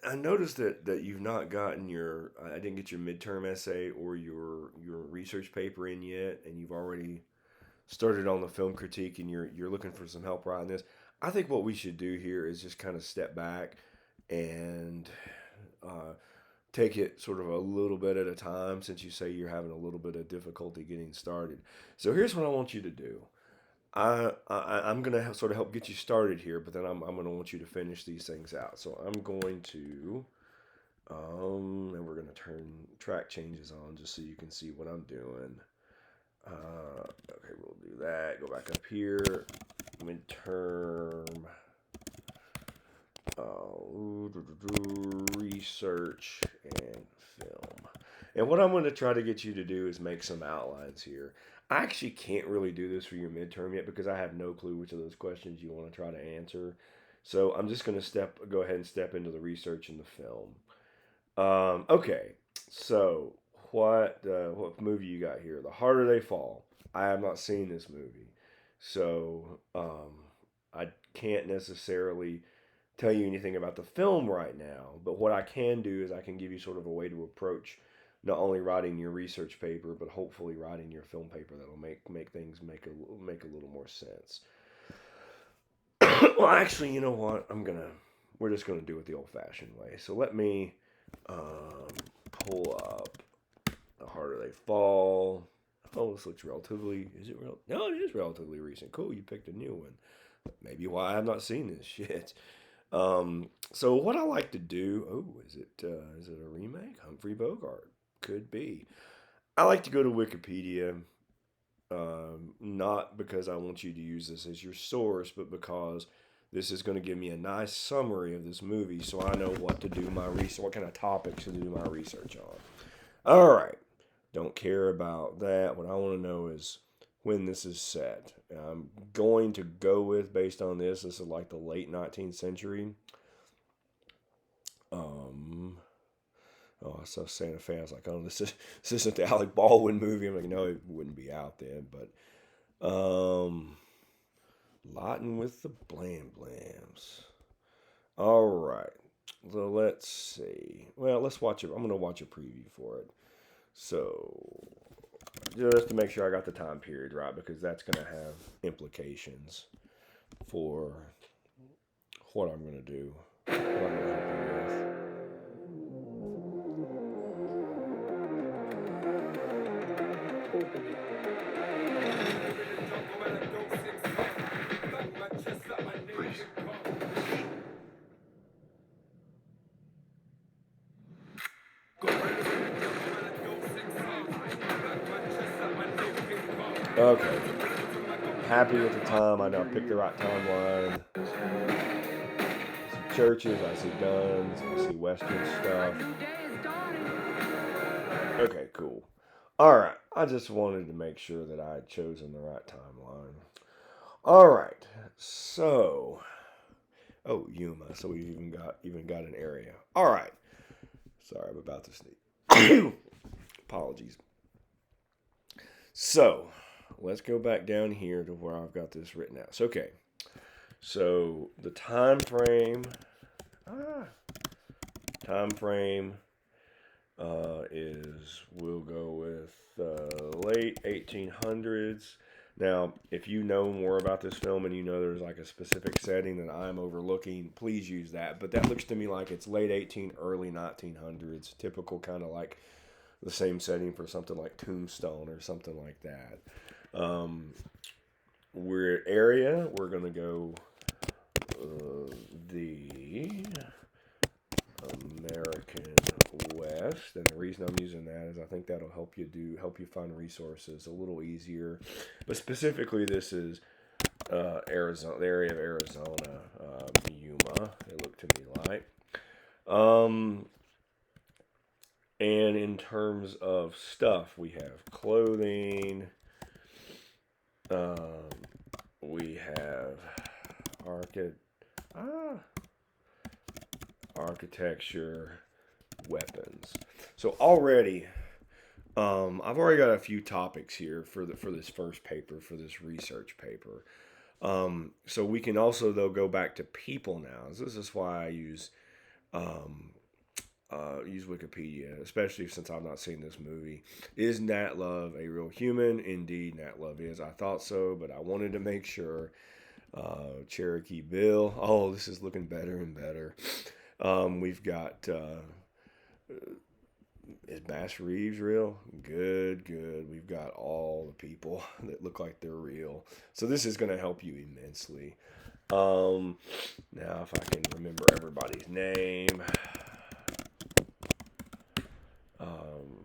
I noticed that you've not gotten your I didn't get your midterm essay or your research paper in yet, and you've already started on the film critique, and you're looking for some help writing this. I think what we should do here is just kind of step back and uh, take it sort of a little bit at a time, since you say you're having a little bit of difficulty getting started. So here's what I want you to do. I'm gonna sort of help get you started here, but then I'm gonna want you to finish these things out. So I'm going to and we're gonna turn track changes on just so you can see what I'm doing. Okay, we'll do that. Go back up here. Midterm research and film. And what I'm going to try to get you to do is make some outlines here. I actually can't really do this for your midterm yet because I have no clue which of those questions you want to try to answer. So I'm just going to go ahead and step into the research and the film. Okay, so what movie you got here? The Harder They Fall. I have not seen this movie, so I can't necessarily tell you anything about the film right now. But what I can do is I can give you sort of a way to approach not only writing your research paper, but hopefully writing your film paper that'll make things make a little more sense. Well, actually, you know what? We're just gonna do it the old-fashioned way. So let me um, pull up The Harder They Fall. Oh, this looks relatively. Is it real? No, it is relatively recent. Cool, you picked a new one. Maybe why I've not seen this shit. So what I like to do. Oh, is it a remake? Humphrey Bogart could be. I like to go to Wikipedia. Not because I want you to use this as your source, but because this is going to give me a nice summary of this movie, so I know what to do my research, what kind of topics to do my research on. All right, don't care about that. What I want to know is when this is set. I'm going to go with, based on this is like the late 19th century. Um, oh, I saw Santa Fe. I was like, oh, this isn't the Alec Baldwin movie. I'm like, no, it wouldn't be out then, but Lawton with the Blam Blams. All right. So let's see. Well, let's watch it. I'm going to watch a preview for it. So, just to make sure I got the time period right, because that's going to have implications for what I'm going to do. What I'm going to help you with. Okay. Happy with the time. I know I picked the right timeline. I see churches, I see guns, I see Western stuff. Okay, cool. All right. I just wanted to make sure that I had chosen the right timeline. All right. So, oh, Yuma. So we even got an area. All right. Sorry, I'm about to sneeze. Apologies. So, let's go back down here to where I've got this written out. So, okay. So the time frame. Time frame is we'll go with late 1800s. Now, if you know more about this film and you know there's like a specific setting that I'm overlooking, please use that. But that looks to me like it's late 18, early 1900s. Typical kind of like the same setting for something like Tombstone or something like that. We're area. We're gonna go the American West, and the reason I'm using that is I think that'll help you find resources a little easier. But specifically, this is Arizona, the area of Arizona, Yuma. It looked to me like. And in terms of stuff, we have clothing. We have architecture, weapons. So already, I've already got a few topics here for this first paper, for this research paper. So we can also though go back to people now. This is why I use Um, use Wikipedia, especially since I've not seen this movie. Is Nat Love a real human? Indeed, Nat Love is. I thought so, but I wanted to make sure. Cherokee Bill. Oh, this is looking better and better. We've got is Bass Reeves real? Good, good. We've got all the people that look like they're real. So this is going to help you immensely. Now, if I can remember everybody's name,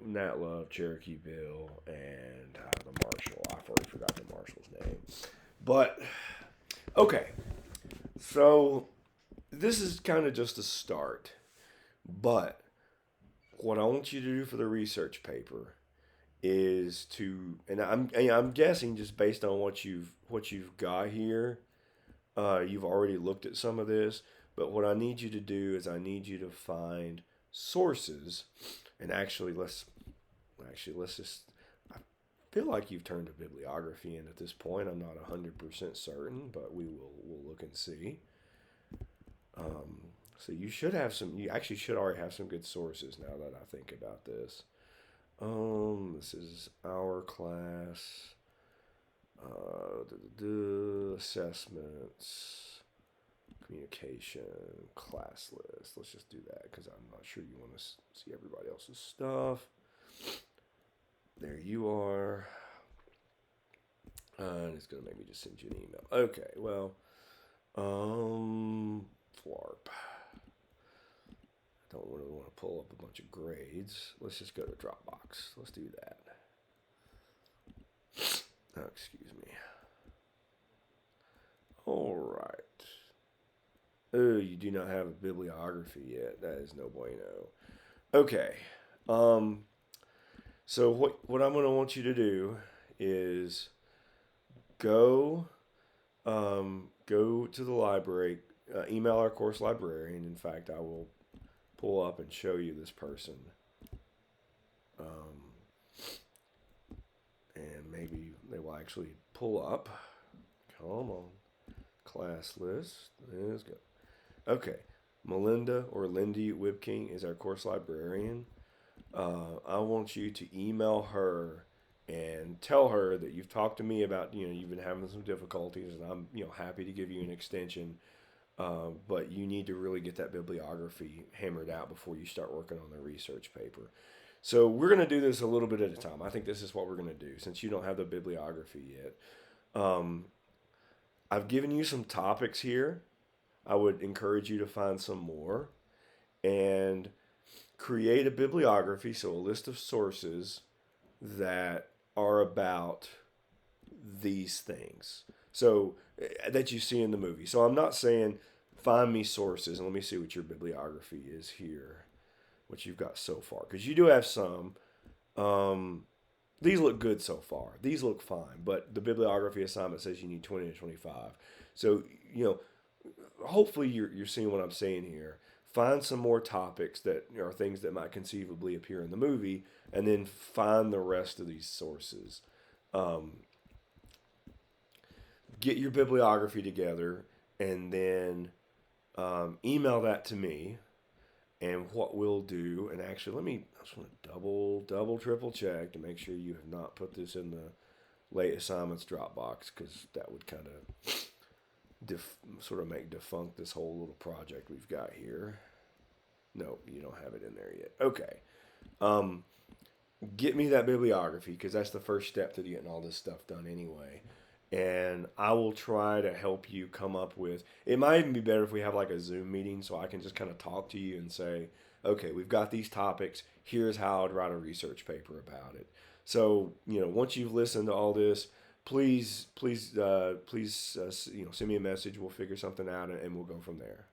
Nat Love, Cherokee Bill, and the Marshal. I've already forgot the Marshal's name. But, okay. So, this is kind of just a start. But, what I want you to do for the research paper is to, and I'm guessing just based on what you've got here, you've already looked at some of this. But what I need you to do is I need you to find sources, and let's just. I feel like you've turned a bibliography in at this point. I'm not 100% certain, but we'll look and see. So you should have some. You actually should already have some good sources now that I think about this. This is our class. Assessments, communication, class list. Let's just do that because I'm not sure you want to see everybody else's stuff. There you are. And it's gonna make me just send you an email. Okay, well, Flarp. Don't really want to pull up a bunch of grades. Let's just go to Dropbox. Let's do that. Oh, excuse me. All right. Oh, you do not have a bibliography yet. That is no bueno. Okay. So what I'm going to want you to do is go go to the library, email our course librarian. In fact, I will pull up and show you this person. And maybe they will actually pull up. Come on. Class list. Let's go. Okay. Melinda or Lindy Wibking is our course librarian. I want you to email her and tell her that you've talked to me about, you've been having some difficulties and I'm, happy to give you an extension. But you need to really get that bibliography hammered out before you start working on the research paper. So we're going to do this a little bit at a time. I think this is what we're going to do since you don't have the bibliography yet. I've given you some topics here. I would encourage you to find some more and create a bibliography, so a list of sources that are about these things. So that you see in the movie. So I'm not saying find me sources and let me see what your bibliography is here, what you've got so far, because you do have some. These look good so far. These look fine, but the bibliography assignment says you need 20 to 25. So hopefully you're seeing what I'm saying here. Find some more topics that are things that might conceivably appear in the movie, and then find the rest of these sources. Get your bibliography together, and then email that to me. And what we'll do, and actually, I just want to double, triple check to make sure you have not put this in the late assignments Dropbox, because that would kind of sort of make defunct this whole little project we've got here. No, you don't have it in there yet. Okay. Get me that bibliography, because that's the first step to getting all this stuff done anyway. And I will try to help you come up with. It might even be better if we have like a Zoom meeting so I can just kind of talk to you and say, okay, we've got these topics. Here's how I'd write a research paper about it. So once you've listened to all this, please, send me a message. We'll figure something out and we'll go from there.